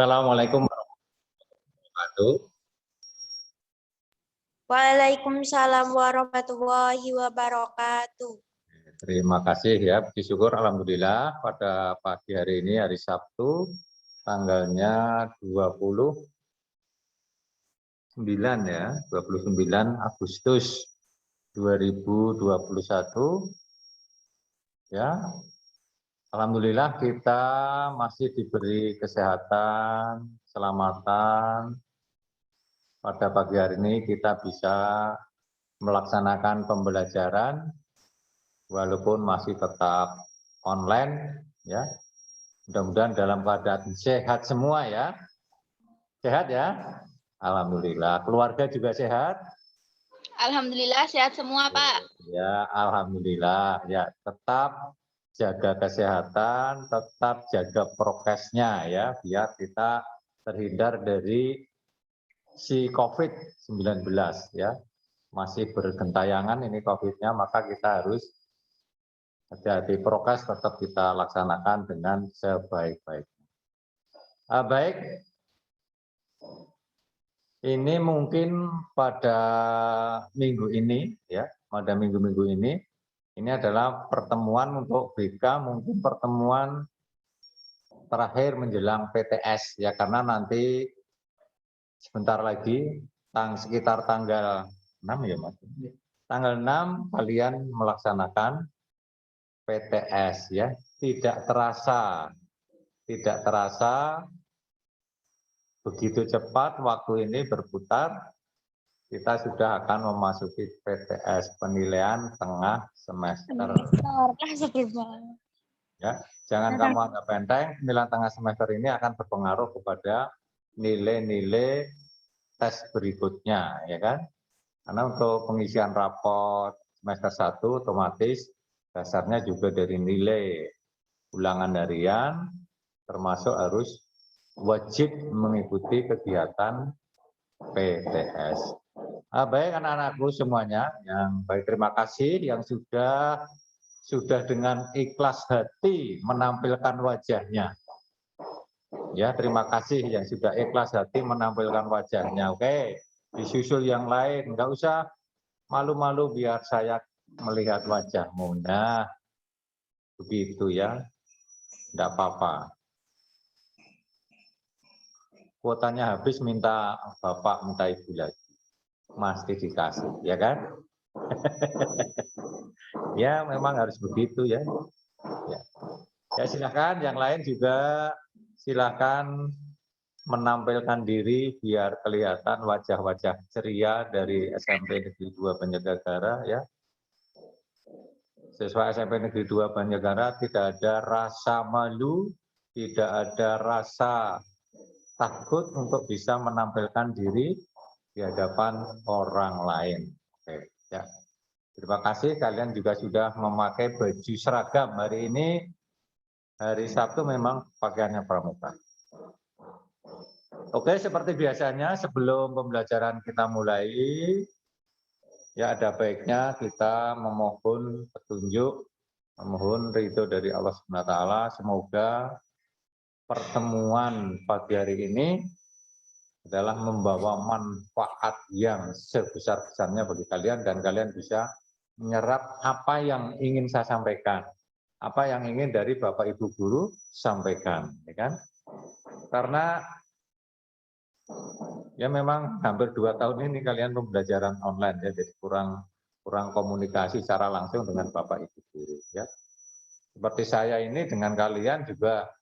Assalamualaikum warahmatullahi wabarakatuh. Waalaikumsalam warahmatullahi wabarakatuh. Terima kasih ya, puji syukur alhamdulillah pada pagi hari ini hari Sabtu tanggalnya 29 ya, 29 Agustus 2021 ya. Alhamdulillah kita masih diberi kesehatan, keselamatan. Pada pagi hari ini kita bisa melaksanakan pembelajaran walaupun masih tetap online ya. Mudah-mudahan dalam keadaan sehat semua ya. Sehat ya? Alhamdulillah. Keluarga juga sehat? Alhamdulillah sehat semua, Pak. Ya, alhamdulillah. Ya, tetap jaga kesehatan, tetap jaga prokesnya ya, biar kita terhindar dari si COVID-19 ya. Masih bergentayangan ini COVID-nya, maka kita harus hati-hati, prokes tetap kita laksanakan dengan sebaik-baiknya. Baik, ini mungkin pada minggu ini ya, pada minggu-minggu ini adalah pertemuan untuk BK, mungkin pertemuan terakhir menjelang PTS ya, karena nanti sebentar lagi sekitar tanggal 6 ya Mas. Tanggal 6 kalian melaksanakan PTS ya. Tidak terasa begitu cepat waktu ini berputar, kita sudah akan memasuki PTS, penilaian tengah semester. Ya, jangan kamu anggap enteng, penilaian tengah semester ini akan berpengaruh kepada nilai-nilai tes berikutnya, ya kan? Karena untuk pengisian raport semester 1 otomatis dasarnya juga dari nilai ulangan harian, termasuk harus wajib mengikuti kegiatan PTS. Baik anak-anakku semuanya, yang baik, terima kasih yang sudah dengan ikhlas hati menampilkan wajahnya. Ya, terima kasih yang sudah ikhlas hati menampilkan wajahnya. Oke, disusul yang lain, enggak usah malu-malu biar saya melihat wajahmu. Nah, begitu ya, enggak apa-apa. Kuotanya habis, minta bapak, minta ibu lagi. Pasti dikasih, ya kan? Ya, memang harus begitu ya. Ya, silakan yang lain juga silakan menampilkan diri biar kelihatan wajah-wajah ceria dari SMP Negeri 2 Banjarnegara ya. Siswa SMP Negeri 2 Banjarnegara tidak ada rasa malu, tidak ada rasa takut untuk bisa menampilkan diri di hadapan orang lain. Oke, ya. Terima kasih kalian juga sudah memakai baju seragam. Hari ini hari Sabtu memang pakaiannya pramuka. Oke, seperti biasanya sebelum pembelajaran kita mulai, ya ada baiknya kita memohon petunjuk, memohon ridho dari Allah SWT. Semoga pertemuan pagi hari ini adalah membawa manfaat yang sebesar-besarnya bagi kalian dan kalian bisa menyerap apa yang ingin saya sampaikan, apa yang ingin dari Bapak Ibu guru sampaikan, ya kan? Karena ya memang hampir 2 tahun ini kalian pembelajaran online ya, jadi kurang komunikasi secara langsung dengan Bapak Ibu guru ya. Seperti saya ini dengan kalian juga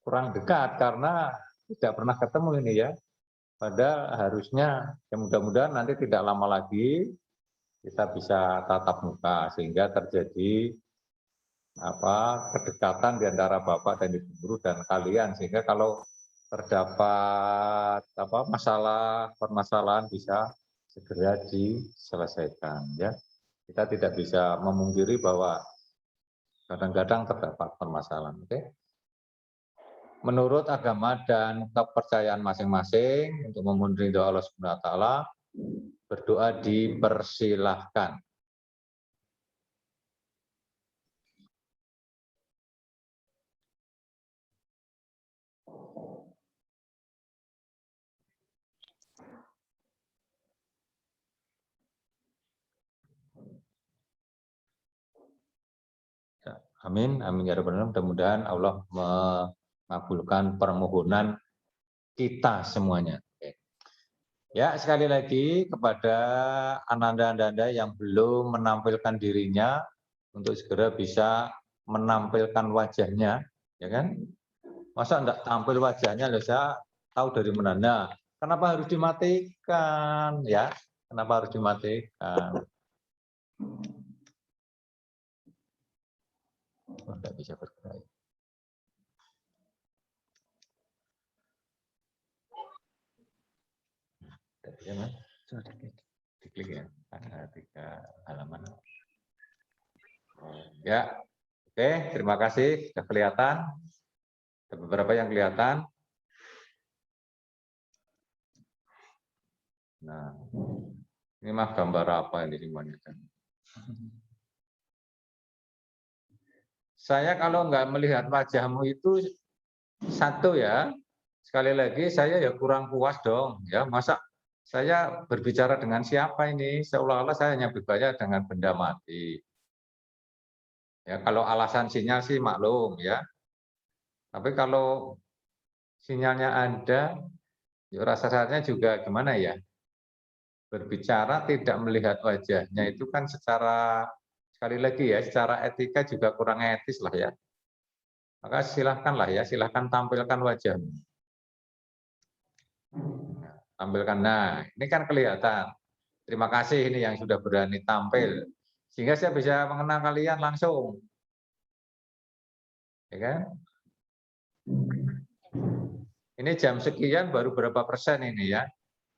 kurang dekat karena tidak pernah ketemu ini ya. Padahal harusnya ya mudah-mudahan nanti tidak lama lagi kita bisa tatap muka sehingga terjadi kedekatan di antara Bapak dan Ibu guru dan kalian, sehingga kalau terdapat permasalahan bisa segera diselesaikan ya. Kita tidak bisa memungkiri bahwa kadang-kadang terdapat permasalahan. Oke. Menurut agama dan kepercayaan masing-masing, untuk memohon ridho Allah SWT, berdoa dipersilahkan. Amin, amin ya rabbal alamin. Mudah-mudahan Allah mengabulkan permohonan kita semuanya. Oke. Ya, sekali lagi kepada Anda yang belum menampilkan dirinya untuk segera bisa menampilkan wajahnya, ya kan? Masa enggak tampil wajahnya, loh saya tahu dari mana. Nah, kenapa harus dimatikan, ya? Kenapa harus dimatikan? Oh, enggak bisa bergerak. Ya, Mas. Diklik ya, ada 3 halaman. Ya, oke, terima kasih. Sudah kelihatan. Ada beberapa yang kelihatan. Nah, ini mah gambar apa ini semuanya? Saya kalau nggak melihat wajahmu itu satu ya, sekali lagi saya ya kurang puas dong ya. Masa saya berbicara dengan siapa ini? Seolah-olah saya hanya berbicara dengan benda mati. Ya, kalau alasan sinyal sih maklum ya. Tapi kalau sinyalnya ada, ya rasa-rasanya juga gimana ya? Berbicara tidak melihat wajahnya itu kan secara, sekali lagi ya, secara etika juga kurang etis lah ya. Maka silahkanlah ya, silahkan tampilkan wajahmu. Tampilkan, nah ini kan kelihatan. Terima kasih ini yang sudah berani tampil. Sehingga saya bisa mengenal kalian langsung. Ya kan? Ini jam sekian baru berapa persen ini ya.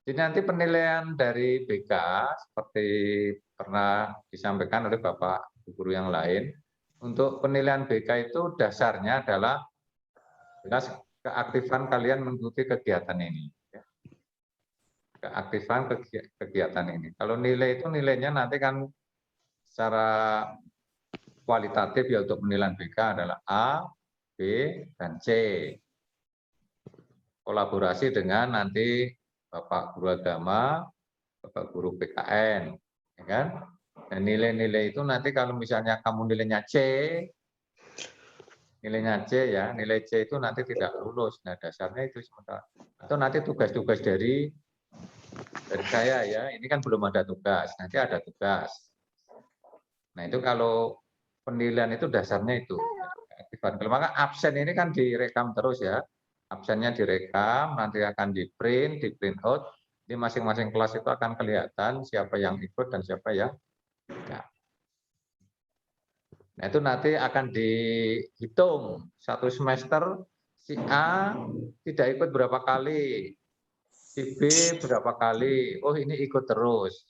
Jadi nanti penilaian dari BK seperti pernah disampaikan oleh Bapak guru yang lain, untuk penilaian BK itu dasarnya adalah jelas keaktifan kalian mengikuti kegiatan ini. Keaktifan kegiatan ini. Kalau nilai itu nilainya nanti kan secara kualitatif ya untuk penilaian BK adalah A, B, dan C. Kolaborasi dengan nanti Bapak Guru Agama, Bapak Guru PKN, ya kan? Dan nilai-nilai itu nanti kalau misalnya kamu nilainya C ya, nilai C itu nanti tidak lulus. Nah dasarnya itu sementara. Atau nanti tugas-tugas dari saya ya, ini kan belum ada tugas, nanti ada tugas. Nah itu kalau penilaian itu dasarnya itu. Maka absen ini kan direkam terus ya. Absennya direkam, nanti akan di print out. Di masing-masing kelas itu akan kelihatan siapa yang ikut dan siapa yang tidak. Nah itu nanti akan dihitung satu semester si A tidak ikut berapa kali, si B berapa kali. Oh ini ikut terus,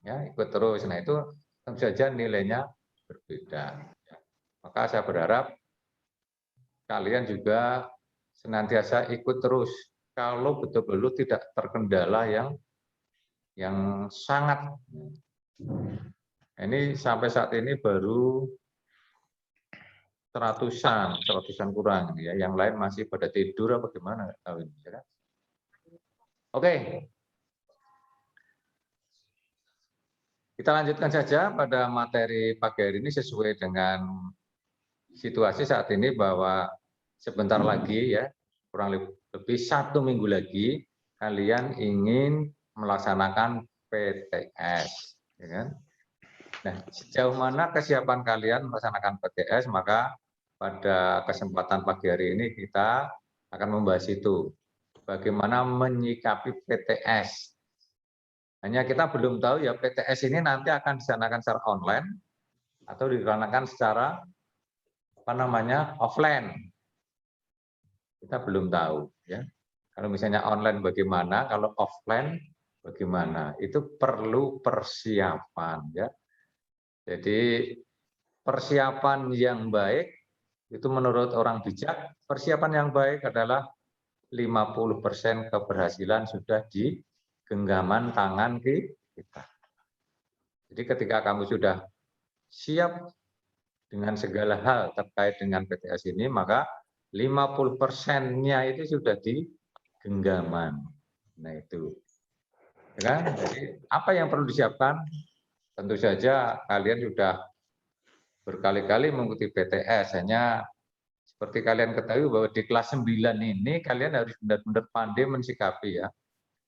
ya ikut terus. Nah itu tentu saja nilainya berbeda. Maka saya berharap kalian juga senantiasa ikut terus. Kalau betul-betul tidak terkendala yang sangat. Ini sampai saat ini baru seratusan kurang ya. Yang lain masih pada tidur apa gimana nggak tahu ini. Ya. Oke. Kita lanjutkan saja pada materi pagi hari ini sesuai dengan situasi saat ini bahwa sebentar lagi ya, kurang lebih 1 minggu lagi kalian ingin melaksanakan PTS, ya kan? Nah, sejauh mana kesiapan kalian melaksanakan PTS, maka pada kesempatan pagi hari ini kita akan membahas itu. Bagaimana menyikapi PTS. Hanya kita belum tahu ya PTS ini nanti akan dilaksanakan secara online atau dilaksanakan secara offline. Kita belum tahu ya. Kalau misalnya online bagaimana, kalau offline bagaimana. Itu perlu persiapan ya. Jadi persiapan yang baik itu menurut orang bijak, persiapan yang baik adalah 50% keberhasilan sudah di genggaman tangan kita. Jadi ketika kamu sudah siap dengan segala hal terkait dengan PTS ini, maka 50%-nya itu sudah di genggaman. Nah itu. Ya kan? Jadi apa yang perlu disiapkan? Tentu saja kalian sudah berkali-kali mengikuti PTS. Hanya seperti kalian ketahui bahwa di kelas 9 ini kalian harus benar-benar pandai mensikapi ya.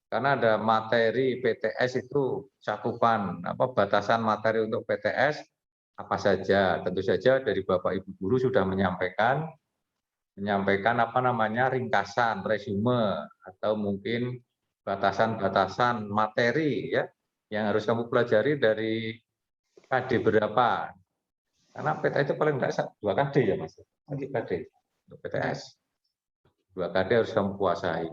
Karena ada materi PTS itu cakupan batasan materi untuk PTS apa saja. Tentu saja dari Bapak Ibu guru sudah menyampaikan ringkasan, resume atau mungkin batasan-batasan materi ya yang harus kamu pelajari dari KD berapa. Karena PTS itu paling tidak 2 KD ya Mas. Lagi KD untuk PTS. 2 KD harus kamu kuasai.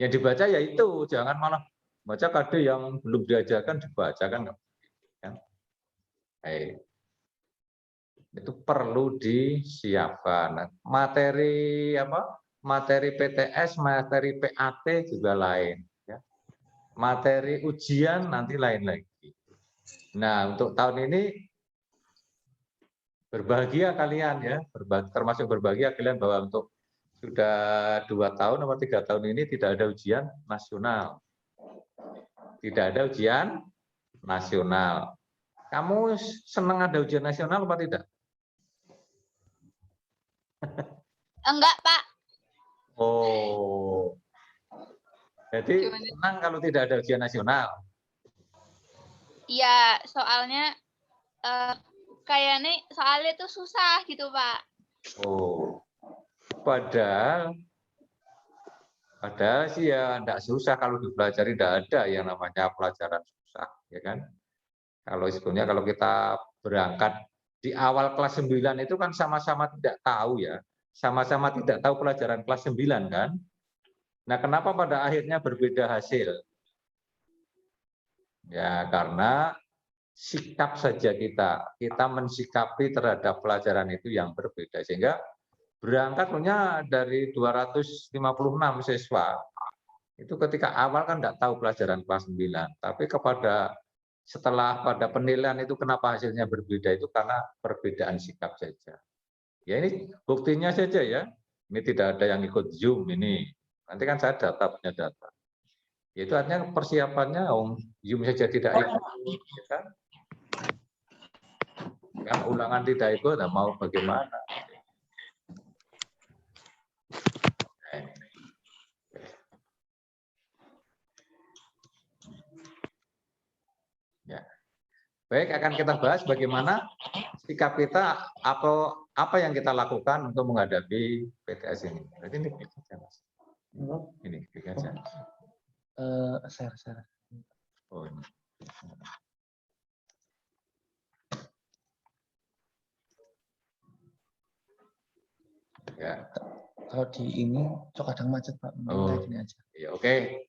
Yang dibaca ya itu, jangan malah baca KD yang belum diajarkan dibaca kan. Itu perlu disiapkan. Materi materi PTS, materi PAT juga lain. Ya. Materi ujian nanti lain lagi. Nah untuk tahun ini berbahagia kalian ya, termasuk berbahagia kalian bahwa untuk sudah 2 tahun atau 3 tahun ini tidak ada ujian nasional. Tidak ada ujian nasional. Kamu senang ada ujian nasional apa tidak? Enggak, Pak. Oh. Jadi senang kalau tidak ada ujian nasional. Iya, soalnya kayaknya soalnya itu susah gitu, Pak. Oh. Padahal sih ya enggak susah kalau dipelajari, tidak ada yang namanya pelajaran susah, ya kan? Kalau sebetulnya kalau kita berangkat di awal kelas 9 itu kan sama-sama tidak tahu ya. Sama-sama tidak tahu pelajaran kelas 9 kan? Nah, kenapa pada akhirnya berbeda hasil? Ya, karena sikap saja kita mensikapi terhadap pelajaran itu yang berbeda. Sehingga berangkat punya dari 256 siswa. Itu ketika awal kan tidak tahu pelajaran kelas 9. Tapi setelah pada penilaian itu kenapa hasilnya berbeda itu karena perbedaan sikap saja. Ya ini buktinya saja ya. Ini tidak ada yang ikut Zoom ini. Nanti kan saya punya data. Itu artinya persiapannya Zoom saja tidak ikut. Ya kan? Kan ulangan tidak ikut, nah mau bagaimana? Ya. Baik, akan kita bahas bagaimana sikap kita apa yang kita lakukan untuk menghadapi PTS ini. Berarti ini klik aja, Mas. Ini klik aja. Share. Oh, ini. Ya. Kalau di ini kadang macet Pak. Oh, Ini aja. Ya, oke.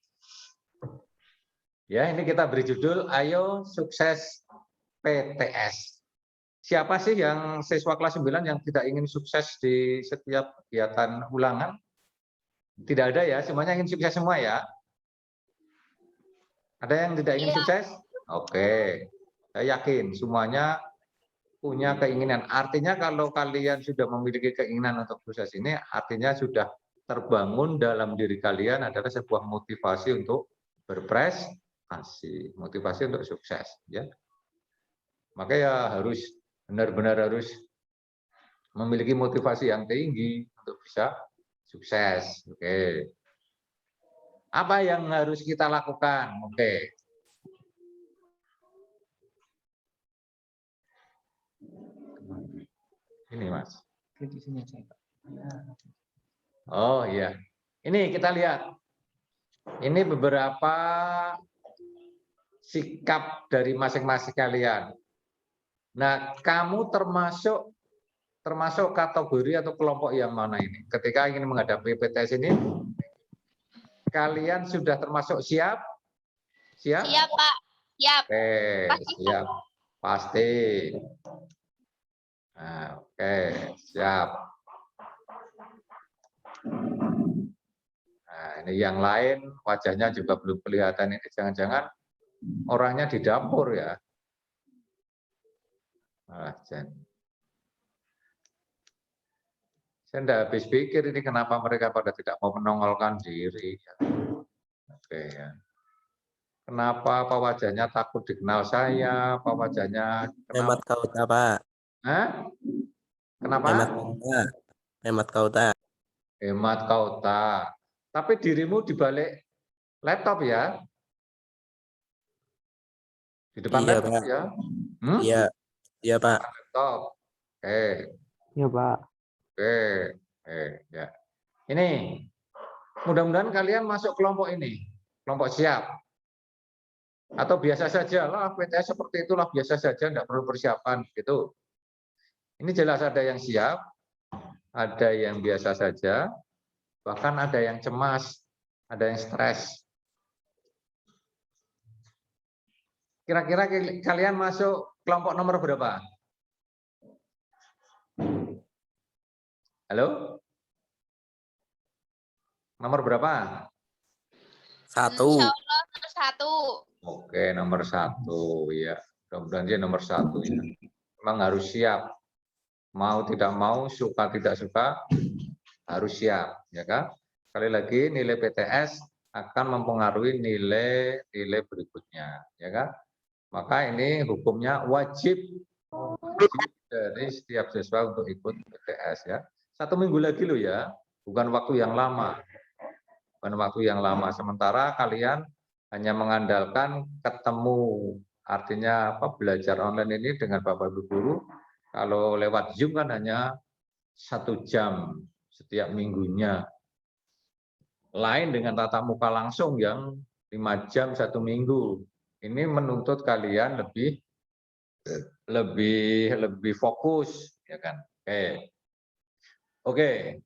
Ya, ini kita beri judul Ayo Sukses PTS. Siapa sih yang siswa kelas 9 yang tidak ingin sukses di setiap kegiatan ulangan? Tidak ada ya, semuanya ingin sukses semua ya. Ada yang tidak ingin sukses? Oke. Saya yakin semuanya punya keinginan. Artinya kalau kalian sudah memiliki keinginan untuk sukses ini, artinya sudah terbangun dalam diri kalian adalah sebuah motivasi untuk berprestasi, motivasi untuk sukses. Ya. Maka ya harus benar-benar harus memiliki motivasi yang tinggi untuk bisa sukses. Oke. Apa yang harus kita lakukan? Oke. Ini Mas. Klik di sini aja Pak. Oh iya. Ini kita lihat. Ini beberapa sikap dari masing-masing kalian. Nah, kamu termasuk kategori atau kelompok yang mana ini? Ketika ingin menghadapi PTS ini, kalian sudah termasuk siap? Siap? Siap, Pak. Siap. Oke, Pasti, siap. Pasti. Nah, oke, siap. Nah, ini yang lain wajahnya juga belum kelihatan ini. Jangan-jangan orangnya di dapur ya. Saya tidak habis pikir ini kenapa mereka pada tidak mau menongolkan diri. Oke ya. Kenapa? Apa wajahnya takut dikenal saya? Apa wajahnya? Hemat kauta Pak. Hah? Kenapa? Hemat kota. Hemat kota. Hemat kota. Tapi dirimu di balik laptop ya? Di depan Iya, laptop Pak. ya? Hmm? Iya. Iya, Pak. Laptop. Oke. Ya, Pak. Oke. Ya. Ini, mudah-mudahan kalian masuk kelompok ini. Kelompok siap. Atau biasa saja lah, PTS seperti itulah biasa saja, tidak perlu persiapan gitu. Ini jelas ada yang siap, ada yang biasa saja, bahkan ada yang cemas, ada yang stres. Kira-kira kalian masuk kelompok nomor berapa? Halo? Nomor berapa? 1. Insya Allah nomor 1. Oke, nomor 1 ya. Mudah-mudahan dia nomor 1 ya. Memang harus siap. Mau tidak mau, suka tidak suka, harus siap, ya kan? Sekali lagi nilai PTS akan mempengaruhi nilai berikutnya, ya kan? Maka ini hukumnya wajib dari setiap siswa untuk ikut PTS ya. 1 minggu lagi loh ya, bukan waktu yang lama. Bukan waktu yang lama. Sementara kalian hanya mengandalkan ketemu, artinya apa, belajar online ini dengan Bapak Ibu guru. Kalau lewat Zoom kan hanya 1 jam setiap minggunya. Lain dengan tatap muka langsung yang 5 jam 1 minggu. Ini menuntut kalian lebih fokus, ya kan? Oke.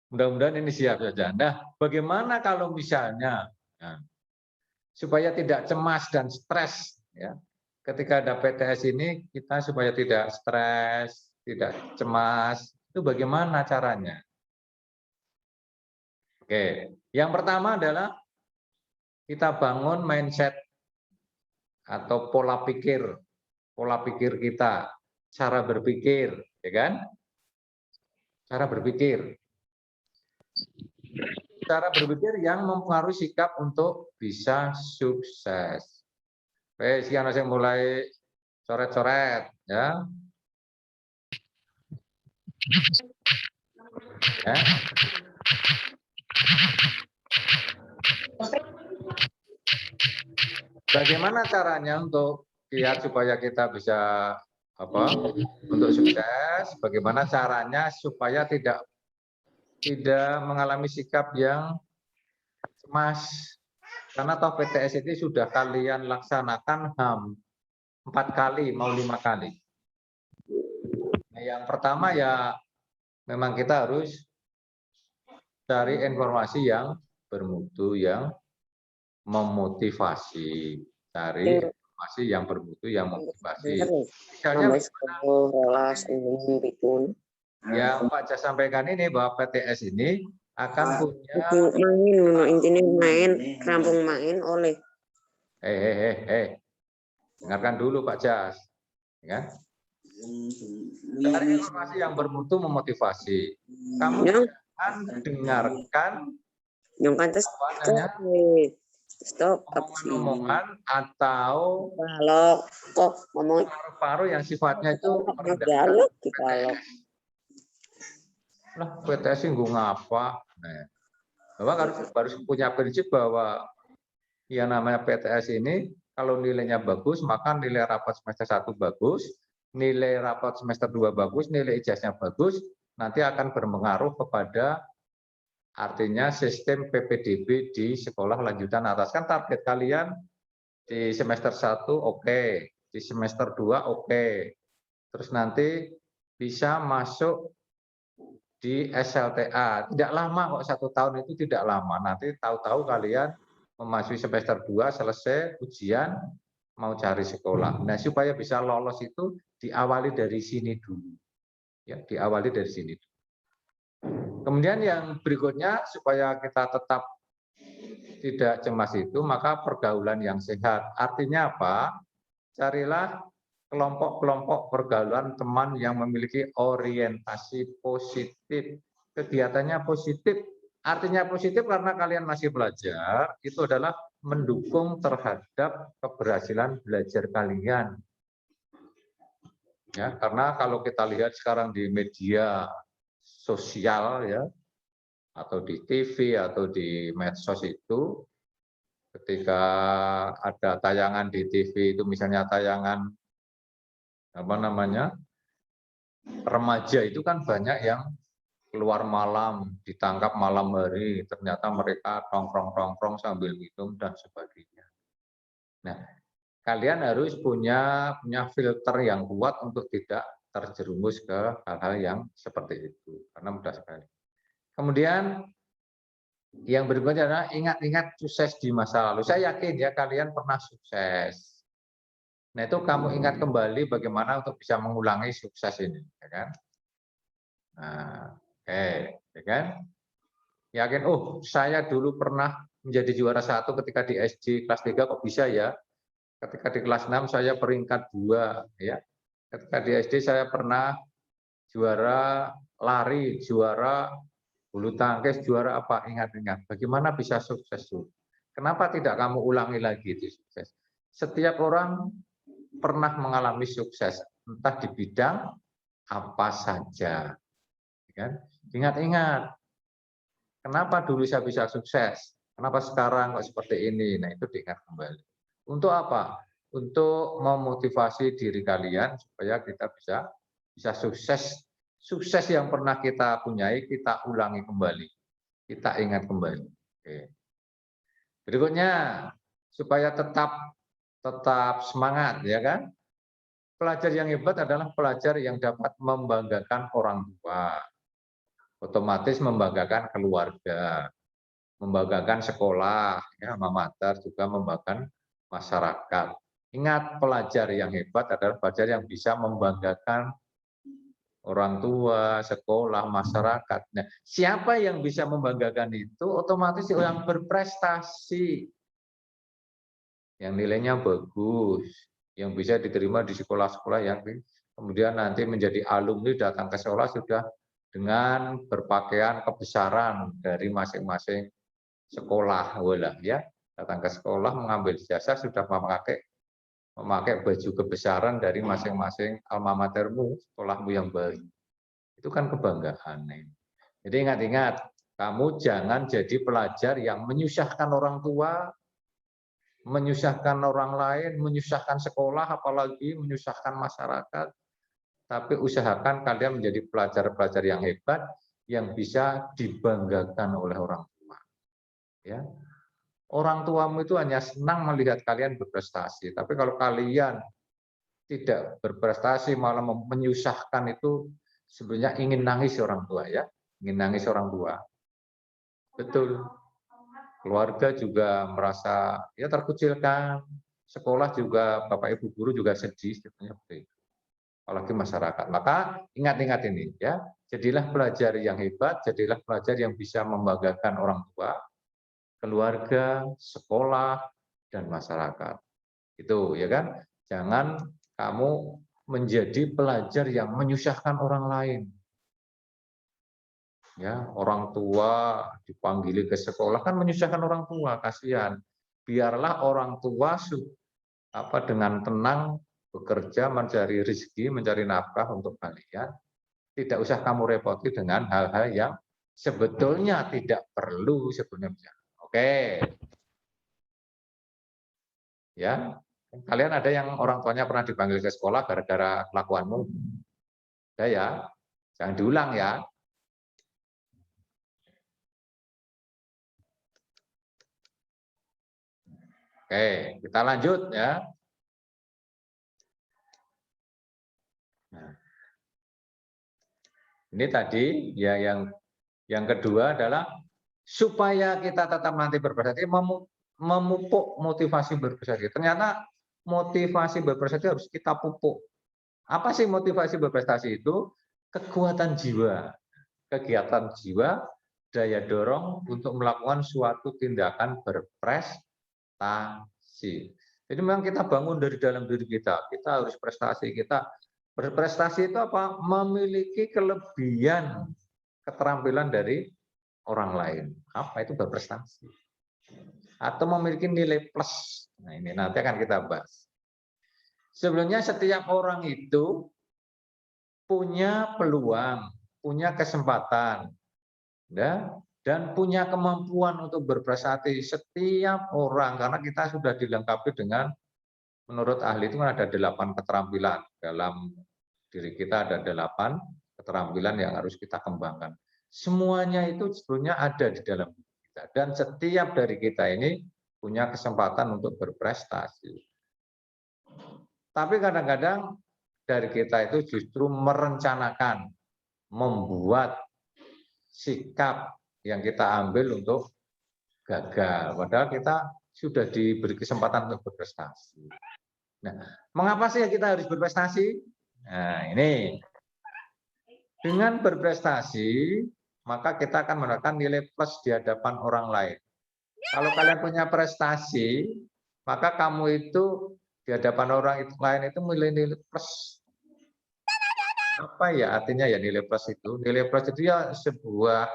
Mudah-mudahan ini siap saja. Nah, bagaimana kalau misalnya supaya tidak cemas dan stres, ya? Ketika ada PTS ini, kita supaya tidak stres, tidak cemas, itu bagaimana caranya? Oke, yang pertama adalah kita bangun mindset atau pola pikir kita, cara berpikir, ya kan? Cara berpikir yang mempengaruhi sikap untuk bisa sukses. Sekian yang mulai coret-coret ya. Bagaimana caranya untuk lihat supaya kita bisa untuk sukses? Bagaimana caranya supaya tidak mengalami sikap yang cemas? Karena toh PTS ini sudah kalian laksanakan 4 kali, mau 5 kali. Nah, yang pertama ya memang kita harus cari informasi yang bermutu, yang memotivasi. Cari informasi yang bermutu, yang memotivasi. Misalnya, yang Pak Jas sampaikan ini bahwa PTS ini akan punya main rampung main oleh dengarkan dulu Pak Jas ya. Cari informasi yang bermutu memotivasi. Kamu jangan dengarkan omongan atau paru-paru yang sifatnya itu merendahkan. Lah PTS ini ngapa? Bapak harus punya prinsip bahwa yang namanya PTS ini kalau nilainya bagus maka nilai rapat semester 1 bagus, nilai rapat semester 2 bagus, nilai ijazahnya bagus, nanti akan berpengaruh kepada artinya sistem PPDB di sekolah lanjutan atas. Kan target kalian di semester 1 oke, di semester 2 oke. Terus nanti bisa masuk di SLTA. Tidak lama kok, 1 tahun itu tidak lama. Nanti tahu-tahu kalian memasuki semester 2 selesai ujian mau cari sekolah. Nah, supaya bisa lolos itu diawali dari sini dulu. Ya, diawali dari sini dulu. Kemudian yang berikutnya supaya kita tetap tidak cemas itu maka pergaulan yang sehat. Artinya apa? Carilah kelompok-kelompok pergaulan teman yang memiliki orientasi positif. Kegiatannya positif. Artinya positif karena kalian masih belajar, itu adalah mendukung terhadap keberhasilan belajar kalian. Ya, karena kalau kita lihat sekarang di media sosial ya, atau di TV atau di medsos itu, ketika ada tayangan di TV itu misalnya tayangan apa namanya remaja itu kan banyak yang keluar malam, ditangkap malam hari, ternyata mereka tongkrong-tongkrong sambil minum dan sebagainya. Nah, kalian harus punya filter yang kuat untuk tidak terjerumus ke hal-hal yang seperti itu, karena mudah sekali. Kemudian yang berikutnya adalah ingat-ingat sukses di masa lalu. Saya yakin ya kalian pernah sukses. Nah itu kamu ingat kembali bagaimana untuk bisa mengulangi sukses ini, ya kan? Nah, oke, ya kan? Yakin, oh saya dulu pernah menjadi juara 1 ketika di SD kelas 3 kok bisa ya? Ketika di kelas 6 saya peringkat 2, ya. Ketika di SD saya pernah juara lari, juara bulu tangkis, juara apa? Ingat-ingat. Bagaimana bisa sukses dulu? Kenapa tidak kamu ulangi lagi itu sukses? Setiap orang pernah mengalami sukses, entah di bidang apa saja. Kan? Ingat-ingat, kenapa dulu saya bisa sukses? Kenapa sekarang kok seperti ini? Nah itu diingat kembali. Untuk apa? Untuk memotivasi diri kalian supaya kita bisa sukses. Sukses yang pernah kita punyai kita ulangi kembali, kita ingat kembali. Oke. Berikutnya supaya tetap semangat, ya kan? Pelajar yang hebat adalah pelajar yang dapat membanggakan orang tua, otomatis membanggakan keluarga, membanggakan sekolah, ya, alma mater, juga membanggakan masyarakat. Ingat, pelajar yang hebat adalah pelajar yang bisa membanggakan orang tua, sekolah, masyarakat. Nah, siapa yang bisa membanggakan itu? Otomatis yang berprestasi, yang nilainya bagus, yang bisa diterima di sekolah-sekolah yang kemudian nanti menjadi alumni datang ke sekolah sudah dengan berpakaian kebesaran dari masing-masing sekolah, ya. Datang ke sekolah mengambil ijazah sudah memakai baju kebesaran dari masing-masing alma matermu, sekolahmu yang baru. Itu kan kebanggaan. Jadi ingat-ingat, kamu jangan jadi pelajar yang menyusahkan orang tua, menyusahkan orang lain, menyusahkan sekolah, apalagi menyusahkan masyarakat. Tapi usahakan kalian menjadi pelajar-pelajar yang hebat, yang bisa dibanggakan oleh orang tua. Ya. Orang tuamu itu hanya senang melihat kalian berprestasi. Tapi kalau kalian tidak berprestasi, malah menyusahkan, itu sebenarnya ingin nangis orang tua, ya. Ingin nangis orang tua. Betul. Keluarga juga merasa ya terkucilkan. Sekolah juga, Bapak Ibu guru juga sedih, seperti itu. Apalagi masyarakat. Maka ingat-ingat ini, ya. Jadilah pelajar yang hebat, jadilah pelajar yang bisa membanggakan orang tua, keluarga, sekolah, dan masyarakat. Itu, ya kan? Jangan kamu menjadi pelajar yang menyusahkan orang lain. Ya, orang tua dipanggili ke sekolah kan menyusahkan orang tua, kasihan. Biarlah orang tua dengan tenang bekerja, mencari rezeki, mencari nafkah untuk kalian. Tidak usah kamu repoti dengan hal-hal yang sebetulnya tidak perlu sebenarnya. Oke. Ya, kalian ada yang orang tuanya pernah dipanggil ke sekolah gara-gara kelakuanmu? Ya, jangan diulang ya. Oke, kita lanjut ya. Nah, ini tadi ya yang kedua adalah supaya kita tetap nanti berprestasi, memupuk motivasi berprestasi. Ternyata motivasi berprestasi harus kita pupuk. Apa sih motivasi berprestasi itu? Kekuatan jiwa, kegiatan jiwa, daya dorong untuk melakukan suatu tindakan berprestasi. Jadi memang kita bangun dari dalam diri kita harus prestasi. Kita berprestasi itu apa? Memiliki kelebihan, keterampilan dari orang lain. Apa itu berprestasi? Atau memiliki nilai plus. Nah, ini nanti akan kita bahas. Sebelumnya setiap orang itu punya peluang, punya kesempatan, ya, dan punya kemampuan untuk berprestasi setiap orang, karena kita sudah dilengkapi dengan, menurut ahli itu kan ada 8 keterampilan. Dalam diri kita ada 8 keterampilan yang harus kita kembangkan. Semuanya itu sebetulnya ada di dalam diri kita. Dan setiap dari kita ini punya kesempatan untuk berprestasi. Tapi kadang-kadang dari kita itu justru merencanakan, membuat sikap yang kita ambil untuk gagal. Padahal kita sudah diberi kesempatan untuk berprestasi. Nah, mengapa sih kita harus berprestasi? Nah, ini. Dengan berprestasi, maka kita akan mendapatkan nilai plus di hadapan orang lain. Kalau kalian punya prestasi, maka kamu itu di hadapan orang lain itu nilai plus. Apa ya artinya ya nilai plus itu? Nilai plus itu ya sebuah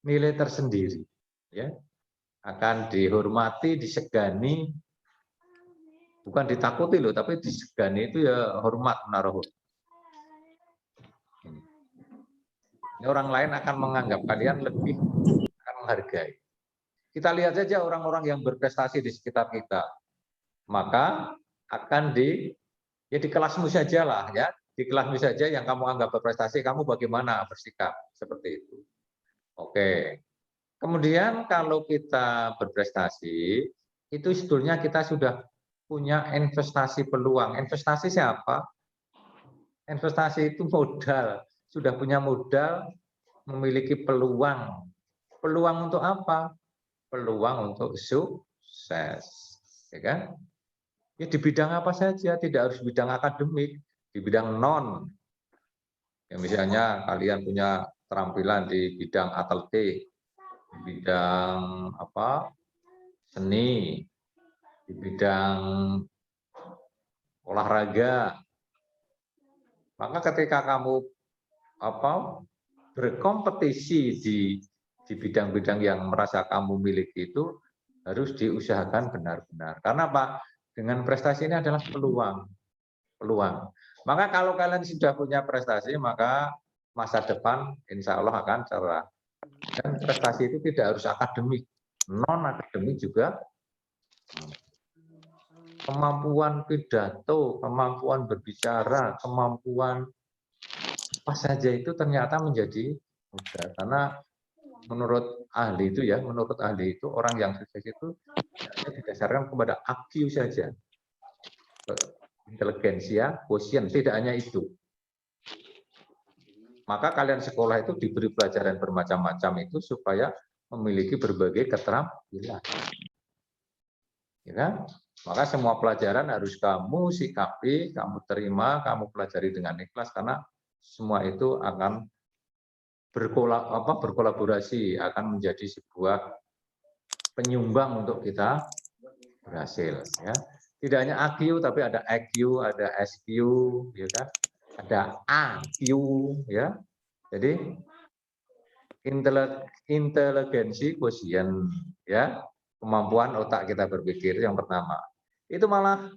nilai tersendiri, ya, akan dihormati, disegani, bukan ditakuti loh, tapi disegani itu ya hormat menaruh. Orang lain akan menganggap kalian lebih, akan menghargai. Kita lihat saja orang-orang yang berprestasi di sekitar kita, maka akan di kelasmu saja lah, ya, di kelasmu saja yang kamu anggap berprestasi, kamu bagaimana bersikap seperti itu. Oke. Kemudian kalau kita berprestasi, itu sebetulnya kita sudah punya investasi peluang. Investasi siapa? Investasi itu modal. Sudah punya modal, memiliki peluang. Peluang untuk apa? Peluang untuk sukses. Ya kan? Ya di bidang apa saja, tidak harus bidang akademik, di bidang non. Ya, misalnya kalian punya keterampilan di bidang atletik, di bidang apa, seni, di bidang olahraga, maka ketika kamu berkompetisi di bidang-bidang yang merasa kamu miliki itu harus diusahakan benar-benar. Karena apa? Dengan prestasi ini adalah peluang. Maka kalau kalian sudah punya prestasi, maka masa depan insya Allah akan cerah. Dan prestasi itu tidak harus akademik, non akademik juga. Kemampuan pidato, kemampuan berbicara, kemampuan apa saja itu ternyata menjadi mudah. Karena menurut ahli itu ya, menurut ahli itu orang yang sukses itu didasarkan kepada IQ saja. Inteligensia, quotient, tidak hanya itu. Maka kalian sekolah itu diberi pelajaran bermacam-macam itu supaya memiliki berbagai keterampilan. Ya kan? Maka semua pelajaran harus kamu sikapi, kamu terima, kamu pelajari dengan ikhlas karena semua itu akan berkolaborasi, akan menjadi sebuah penyumbang untuk kita berhasil. Ya. Tidak hanya AQ, tapi ada EQ, ada SQ, ya kan? Ada AQ, ya. Jadi inteligensi quotient, ya, kemampuan otak kita berpikir yang pertama. Itu malah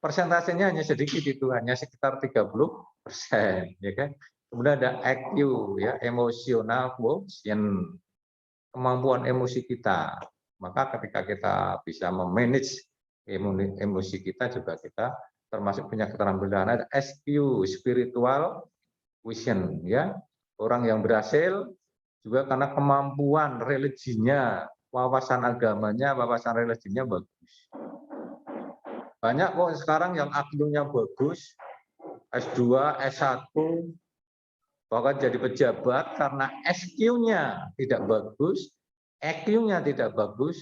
persentasenya hanya sedikit, itu hanya sekitar 30%, ya kan? Kemudian ada EQ, ya, emosional quotient, kemampuan emosi kita. Maka ketika kita bisa memanage emosi kita juga kita termasuk punya keterampilan. Ada SQ, spiritual quotient, ya. Orang yang berhasil juga karena kemampuan religinya, wawasan agamanya, wawasan religinya bagus. Banyak kok sekarang yang IQ-nya bagus, S2, S1, bahkan jadi pejabat karena SQ-nya tidak bagus, EQ-nya tidak bagus,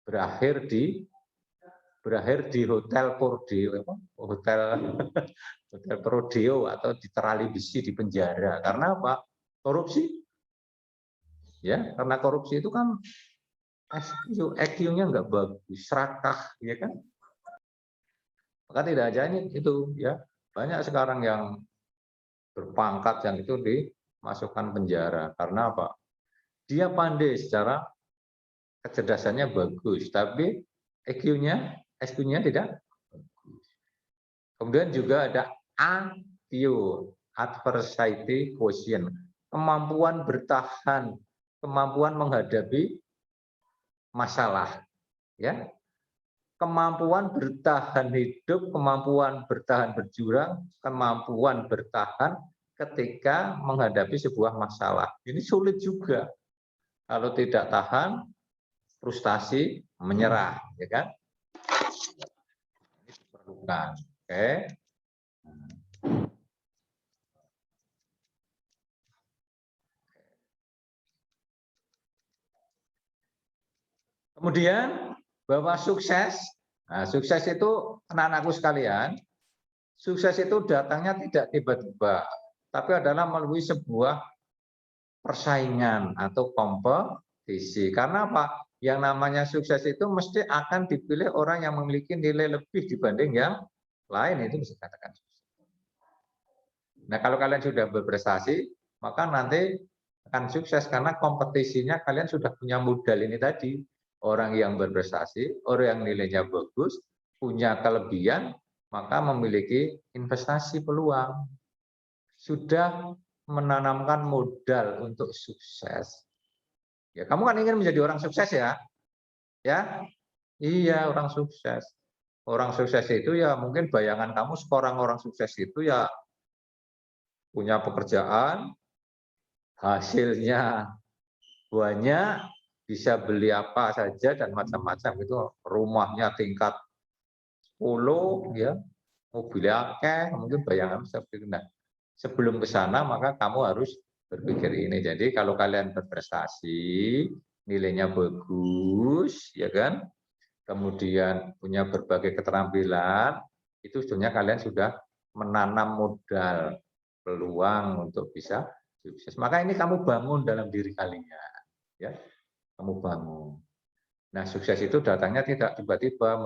berakhir di hotel Prodeo atau di terali besi di penjara. Karena apa? Korupsi. Ya, karena korupsi itu kan EQ-nya nggak bagus, serakah, ya kan? Maka tidak hanya itu, ya, banyak sekarang yang berpangkat yang itu dimasukkan penjara karena apa? Dia pandai secara kecerdasannya bagus, tapi EQ-nya, SQ-nya tidak bagus. Kemudian juga ada AQ, adversity quotient, kemampuan bertahan, kemampuan menghadapi masalah, ya. Kemampuan bertahan hidup, kemampuan bertahan berjuang, kemampuan bertahan ketika menghadapi sebuah masalah. Ini sulit juga. Kalau tidak tahan, frustasi, menyerah, ya kan? Ini diperlukan. Oke. Kemudian bahwa sukses, nah sukses itu anak-anakku sekalian, sukses itu datangnya tidak tiba-tiba, tapi adalah melalui sebuah persaingan atau kompetisi. Karena apa? Yang namanya sukses itu mesti akan dipilih orang yang memiliki nilai lebih dibanding yang lain, itu bisa dikatakan sukses. Nah, kalau kalian sudah berprestasi, maka nanti akan sukses karena kompetisinya kalian sudah punya modal ini tadi. Orang yang berprestasi, orang yang nilainya bagus, punya kelebihan, maka memiliki investasi peluang. Sudah menanamkan modal untuk sukses. Ya, kamu kan ingin menjadi orang sukses ya? Ya? Iya, orang sukses. Orang sukses itu ya mungkin bayangan kamu seorang orang sukses itu ya punya pekerjaan, hasilnya banyak, bisa beli apa saja dan macam-macam itu, rumahnya tingkat 10 ya, mobilnya akeh, mungkin bayangan seperti itu. Nah, sebelum ke sana maka kamu harus berpikir ini. Jadi kalau kalian berprestasi, nilainya bagus, ya kan? Kemudian punya berbagai keterampilan, itu sebenarnya kalian sudah menanam modal peluang untuk bisa sukses. Maka ini kamu bangun dalam diri kalian, ya. Kamu bangun. Nah, sukses itu datangnya tidak tiba-tiba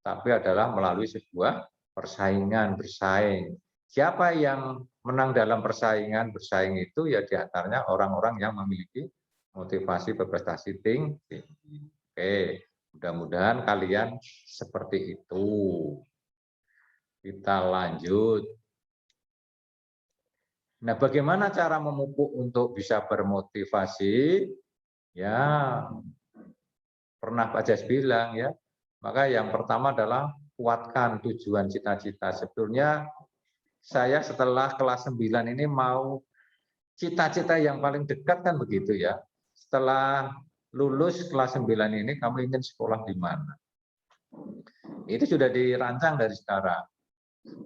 tapi adalah melalui sebuah persaingan, bersaing. Siapa yang menang dalam persaingan, bersaing itu ya diantaranya orang-orang yang memiliki motivasi berprestasi tinggi. Oke, mudah-mudahan kalian seperti itu. Kita lanjut. Nah, bagaimana cara memupuk untuk bisa bermotivasi? Ya, pernah Pak Jas bilang ya, maka yang pertama adalah kuatkan tujuan cita-cita. Sebetulnya saya setelah kelas 9 ini mau cita-cita yang paling dekat kan begitu ya. Setelah lulus kelas 9 ini kamu ingin sekolah di mana? Itu sudah dirancang dari sekarang.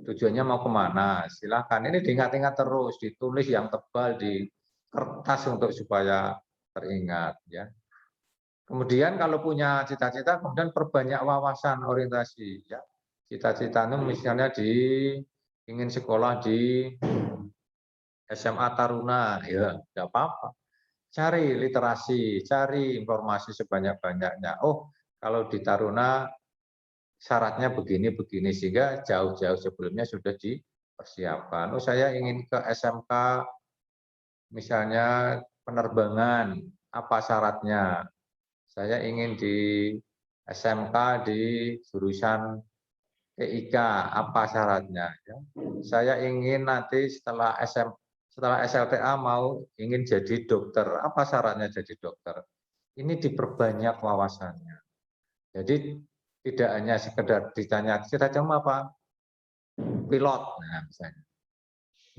Tujuannya mau kemana? Silahkan. Ini diingat-ingat terus, ditulis yang tebal di kertas untuk supaya teringat ya. Kemudian kalau punya cita-cita, kemudian perbanyak wawasan orientasi. Ya. Cita-cita itu misalnya ingin sekolah di SMA Taruna, ya tidak apa-apa. Cari literasi, cari informasi sebanyak-banyaknya. Oh, kalau di Taruna syaratnya begini-begini, sehingga jauh-jauh sebelumnya sudah dipersiapkan. Oh, saya ingin ke SMK, misalnya penerbangan, apa syaratnya? Saya ingin di SMK di jurusan TIK, apa syaratnya? Ya. Saya ingin nanti setelah SLTA mau ingin jadi dokter, apa syaratnya jadi dokter? Ini diperbanyak wawasannya. Jadi tidak hanya sekedar ditanya cita-cita apa? Pilot, nah misalnya.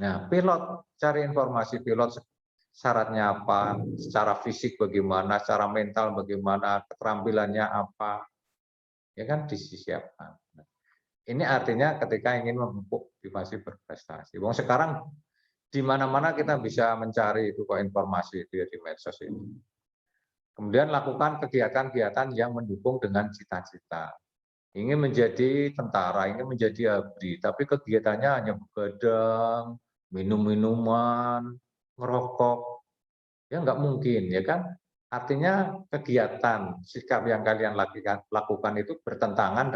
Nah, pilot, cari informasi pilot syaratnya apa, secara fisik bagaimana, secara mental bagaimana, keterampilannya apa, ya kan disiapkan. Ini artinya ketika ingin memupuk motivasi berprestasi. Wong sekarang di mana-mana kita bisa mencari itu kok informasi itu ya di medsos itu. Kemudian lakukan kegiatan-kegiatan yang mendukung dengan cita-cita. Ingin menjadi tentara, ingin menjadi abri, tapi kegiatannya hanya begadang, minum-minuman, ngerokok, ya nggak mungkin, ya kan? Artinya kegiatan, sikap yang kalian lakukan itu bertentangan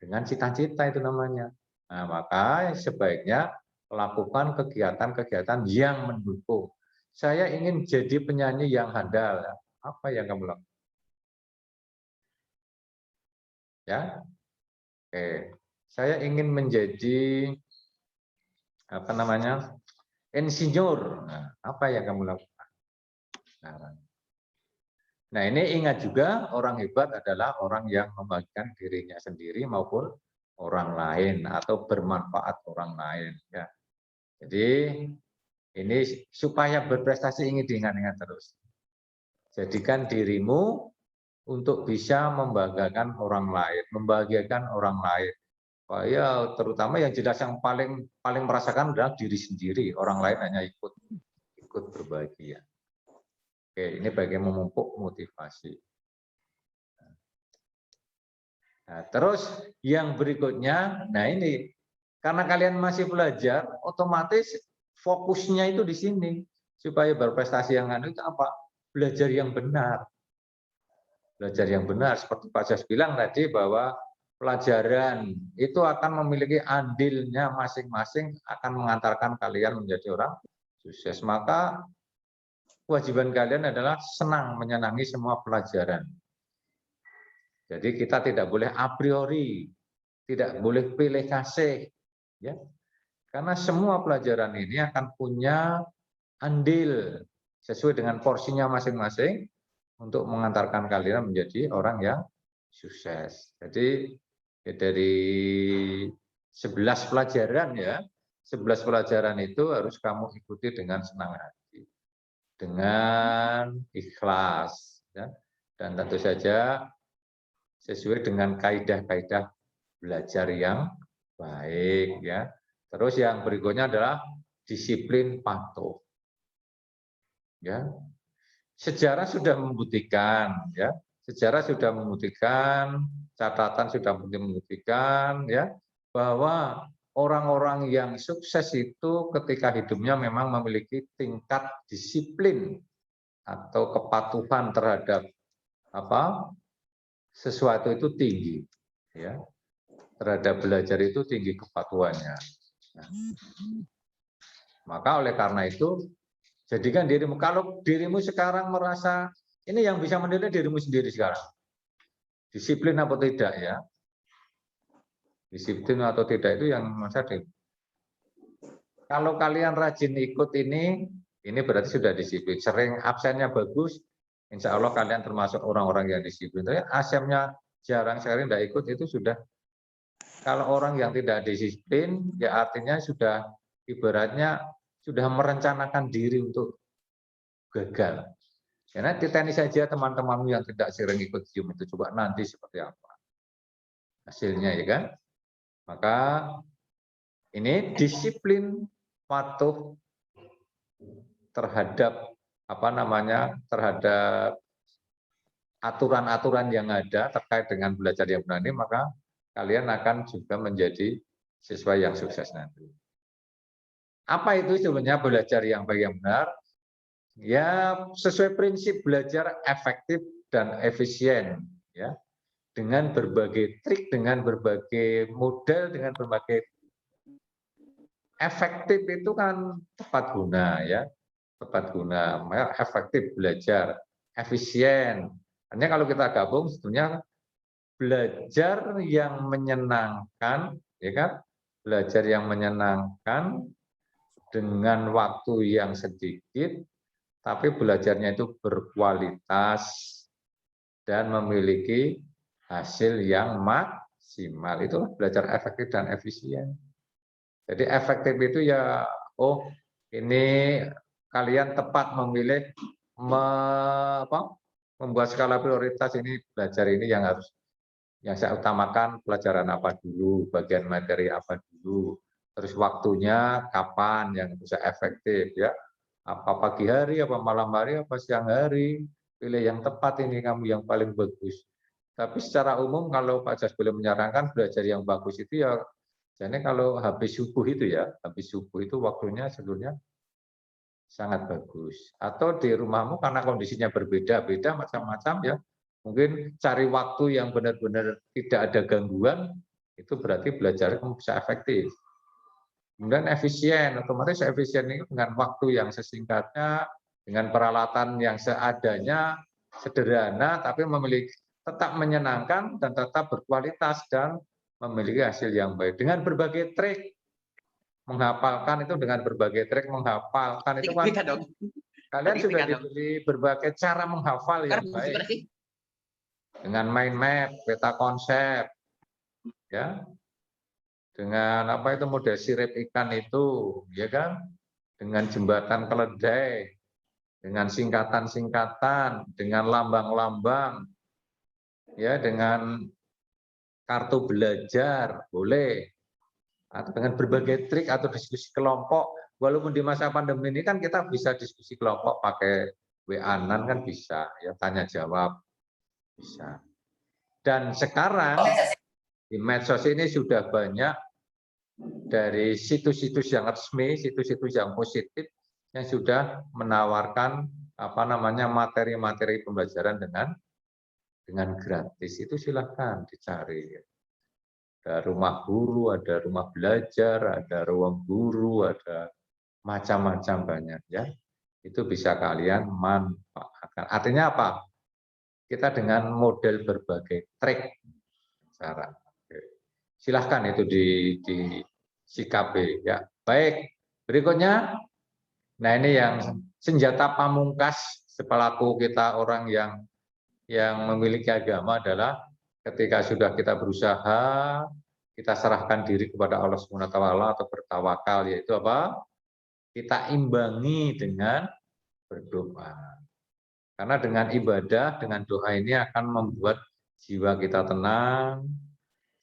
dengan cita-cita itu namanya. Nah, maka sebaiknya lakukan kegiatan-kegiatan yang mendukung. Saya ingin jadi penyanyi yang handal. Apa yang kamu lakukan? Ya, oke. Saya ingin menjadi apa namanya, insinyur. Nah, apa yang kamu lakukan sekarang? Nah, ini ingat juga orang hebat adalah orang yang membagikan dirinya sendiri maupun orang lain atau bermanfaat orang lain. Ya. Jadi ini supaya berprestasi ingin diingat-ingat terus. Jadikan dirimu untuk bisa membanggakan orang lain, membahagiakan orang lain. Ya, terutama yang jelas yang paling merasakan adalah diri sendiri. Orang lain hanya ikut berbahagia. Oke, ini bagian memupuk motivasi. Nah, terus yang berikutnya, nah ini karena kalian masih belajar, otomatis fokusnya itu di sini supaya berprestasi yang itu apa? Belajar yang benar. Belajar yang benar seperti Pak Jas bilang tadi bahwa pelajaran itu akan memiliki andilnya masing-masing akan mengantarkan kalian menjadi orang sukses. Maka kewajiban kalian adalah senang menyenangi semua pelajaran. Jadi kita tidak boleh a priori, tidak boleh pilih kasih, ya. Karena semua pelajaran ini akan punya andil sesuai dengan porsinya masing-masing untuk mengantarkan kalian menjadi orang yang sukses. Jadi dari 11 pelajaran ya, 11 pelajaran itu harus kamu ikuti dengan senang hati, dengan ikhlas, ya. Dan tentu saja sesuai dengan kaidah-kaidah belajar yang baik, ya. Terus yang berikutnya adalah disiplin patuh. Ya. Sejarah sudah membuktikan, ya. Sejarah sudah membuktikan, catatan sudah membuktikan, ya, bahwa orang-orang yang sukses itu ketika hidupnya memang memiliki tingkat disiplin atau kepatuhan terhadap apa? Sesuatu itu tinggi, ya. Terhadap belajar itu tinggi kepatuhannya. Nah, maka oleh karena itu jadikan dirimu, kalau dirimu sekarang merasa ini yang bisa menilai dirimu sendiri sekarang, disiplin atau tidak, ya. Disiplin atau tidak itu yang masa. Kalau kalian rajin ikut ini berarti sudah disiplin. Sering absennya bagus, insya Allah kalian termasuk orang-orang yang disiplin. Tapi absennya jarang sekali tidak ikut itu sudah. Kalau orang yang tidak disiplin, ya artinya sudah ibaratnya sudah merencanakan diri untuk gagal. Karena titeni saja teman-temanmu yang tidak sering ikut Zoom itu, coba nanti seperti apa hasilnya, ya kan? Maka ini disiplin patuh terhadap apa namanya, terhadap aturan-aturan yang ada terkait dengan belajar yang benar ini, maka kalian akan juga menjadi siswa yang sukses nanti. Apa itu sebenarnya belajar yang baik yang benar? Ya, sesuai prinsip belajar efektif dan efisien, ya. Dengan berbagai trik, dengan berbagai model, dengan berbagai efektif itu kan tepat guna, ya. Tepat guna, maka efektif belajar, efisien. Hanya kalau kita gabung sebetulnya belajar yang menyenangkan, ya kan? Belajar yang menyenangkan dengan waktu yang sedikit, tapi belajarnya itu berkualitas dan memiliki hasil yang maksimal. Itulah belajar efektif dan efisien. Jadi efektif itu ya, oh ini kalian tepat memilih membuat skala prioritas, ini belajar ini yang harus, yang saya utamakan pelajaran apa dulu, bagian materi apa dulu, terus waktunya kapan yang bisa efektif, ya. Apa pagi hari, apa malam hari, apa siang hari, pilih yang tepat ini kamu yang paling bagus. Tapi secara umum kalau Pak Jas boleh menyarankan belajar yang bagus itu ya, jadi kalau habis subuh itu ya, habis subuh itu waktunya sebetulnya sangat bagus. Atau di rumahmu karena kondisinya berbeda-beda macam-macam ya, mungkin cari waktu yang benar-benar tidak ada gangguan, itu berarti belajar kamu bisa efektif. Kemudian efisien, otomatis efisien itu dengan waktu yang sesingkatnya, dengan peralatan yang seadanya, sederhana, tapi memiliki tetap menyenangkan dan tetap berkualitas dan memiliki hasil yang baik. Dengan berbagai trik, menghafalkan itu dengan berbagai trik menghafalkan itu kan kalian sudah diberi berbagai cara menghafal yang baik dengan mind map, peta konsep, ya, dengan apa itu model sirip ikan itu, ya kan, dengan jembatan keledai, dengan singkatan-singkatan, dengan lambang-lambang, ya, dengan kartu belajar, boleh, atau dengan berbagai trik atau diskusi kelompok. Walaupun di masa pandemi ini kan kita bisa diskusi kelompok pakai WA-an kan bisa, ya, tanya jawab bisa. Dan sekarang di medsos ini sudah banyak dari situs-situs yang resmi, situs-situs yang positif yang sudah menawarkan apa namanya materi-materi pembelajaran dengan gratis. Itu silahkan dicari. Ada rumah guru, ada rumah belajar, ada ruang guru, ada macam-macam banyak, ya. Itu bisa kalian manfaatkan. Artinya apa? Kita dengan model berbagai trik cara. Silahkan itu disikapi, ya. Baik, berikutnya. Nah, ini yang senjata pamungkas sepelaku kita orang yang memiliki agama adalah ketika sudah kita berusaha, kita serahkan diri kepada Allah SWT atau bertawakal, yaitu apa? Kita imbangi dengan berdoa. Karena dengan ibadah, dengan doa ini akan membuat jiwa kita tenang,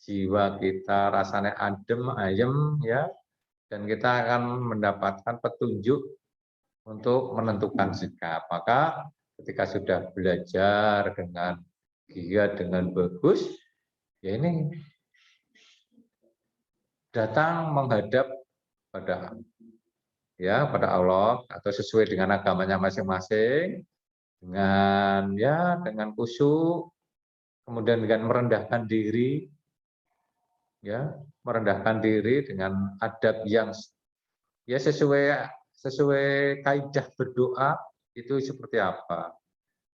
jiwa kita rasanya adem, ayem, ya, dan kita akan mendapatkan petunjuk untuk menentukan sikap. Maka ketika sudah belajar dengan giat, dengan bagus, ya ini datang menghadap pada pada Allah atau sesuai dengan agamanya masing-masing, dengan khusyuk, kemudian dengan merendahkan diri, ya, merendahkan diri dengan adab yang ya sesuai kaidah berdoa itu seperti apa.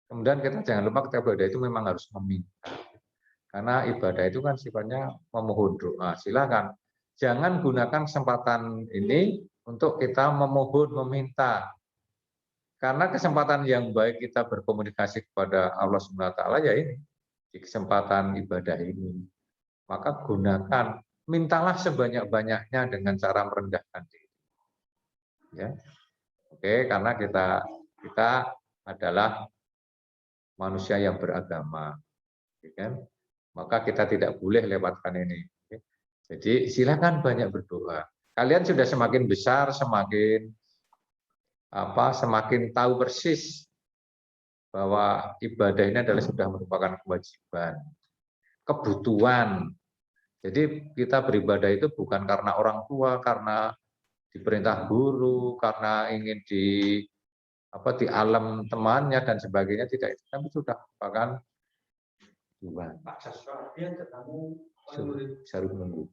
Kemudian kita jangan lupa ketika beribadah itu memang harus meminta. Karena ibadah itu kan sifatnya memohon doa. Silakan jangan gunakan kesempatan ini untuk kita memohon meminta. Karena kesempatan yang baik kita berkomunikasi kepada Allah SWT ya ini di kesempatan ibadah ini. Maka gunakan, mintalah sebanyak-banyaknya dengan cara merendahkan diri. Ya. Oke, karena kita adalah manusia yang beragama, ya kan? Maka kita tidak boleh lewatkan ini. Jadi silakan banyak berdoa. Kalian sudah semakin besar, semakin tahu persis bahwa ibadah ini adalah sudah merupakan kewajiban, kebutuhan. Jadi kita beribadah itu bukan karena orang tua, karena diperintah guru, karena ingin di alam temannya dan sebagainya, tidak, tapi sudah merupakan Tuhan. Saru menunggu.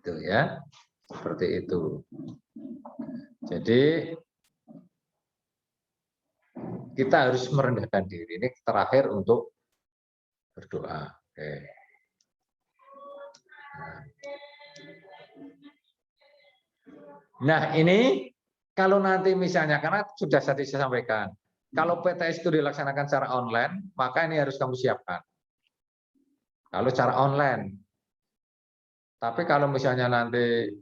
Itu ya, seperti itu. Jadi kita harus merendahkan diri. Ini terakhir untuk berdoa. Oke. Nah ini kalau nanti misalnya, karena sudah tadi saya sampaikan, kalau PTS itu dilaksanakan secara online, maka ini harus kamu siapkan. Kalau secara online. Tapi kalau misalnya nanti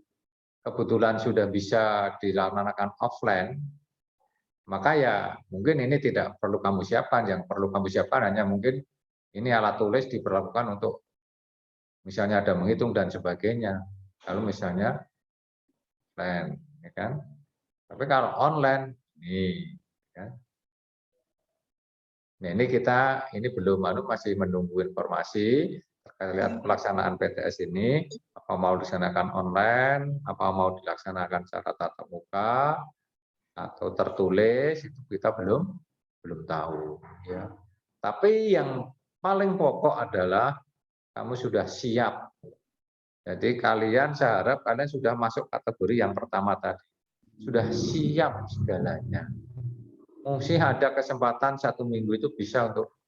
kebetulan sudah bisa dilaksanakan offline, maka ya mungkin ini tidak perlu kamu siapkan. Yang perlu kamu siapkan hanya mungkin ini alat tulis diperlakukan untuk misalnya ada menghitung dan sebagainya. Kalau misalnya offline, ya kan? Tapi kalau online, nih, ya. Nah, ini belum masih menunggu informasi terkait pelaksanaan PTS ini, apa mau dilaksanakan online, apa mau dilaksanakan secara tatap muka atau tertulis, itu kita belum tahu, ya. Tapi yang paling pokok adalah kamu sudah siap. Jadi saya harap kalian sudah masuk kategori yang pertama tadi. Sudah siap segalanya. Mungkin ada kesempatan 1 minggu itu bisa untuk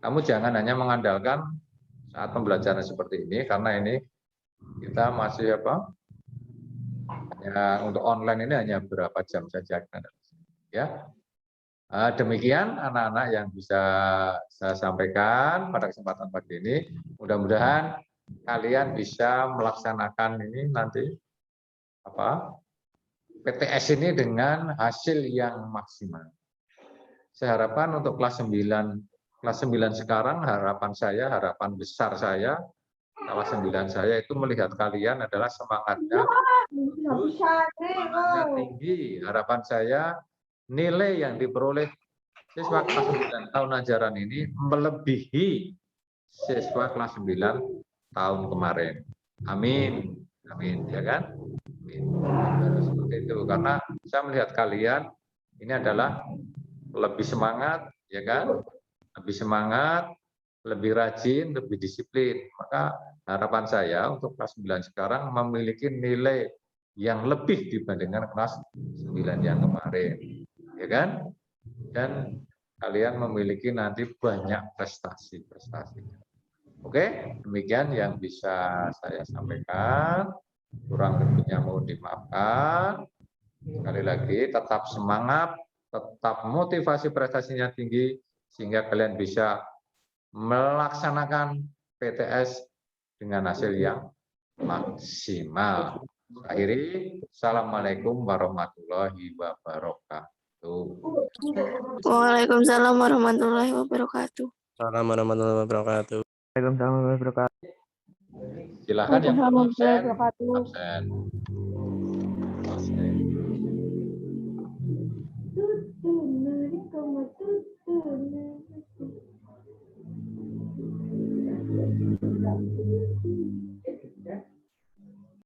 kamu jangan hanya mengandalkan saat pembelajaran seperti ini, karena ini kita masih apa? Ya, untuk online ini hanya berapa jam saja, ya. Demikian anak-anak yang bisa saya sampaikan pada kesempatan pagi ini. Mudah-mudahan kalian bisa melaksanakan ini nanti apa PTS ini dengan hasil yang maksimal. Saya harapkan untuk kelas 9 sekarang harapan besar saya kelas 9 saya itu melihat kalian adalah semangatnya tinggi. Harapan saya nilai yang diperoleh siswa kelas 9 tahun ajaran ini melebihi siswa kelas 9 tahun kemarin. Amin. Amin, ya kan? Amin. Seperti itu karena saya melihat kalian ini adalah lebih semangat, ya kan? Lebih semangat, lebih rajin, lebih disiplin. Maka harapan saya untuk kelas 9 sekarang memiliki nilai yang lebih dibandingkan kelas 9 yang kemarin. Ya kan? Dan kalian memiliki nanti banyak prestasi-prestasi. Oke, demikian yang bisa saya sampaikan. Kurang lebihnya mohon dimaafkan. Sekali lagi, tetap semangat, tetap motivasi prestasinya tinggi, sehingga kalian bisa melaksanakan PTS dengan hasil yang maksimal. Akhiri, Assalamualaikum warahmatullahi wabarakatuh. Waalaikumsalam warahmatullahi wabarakatuh. Assalamualaikum warahmatullahi wabarakatuh. Waalaikumsalam warahmatullahi wabarakatuh. Silakan yang Waalaikumsalam absen. warahmatullahi Absen. wabarakatuh.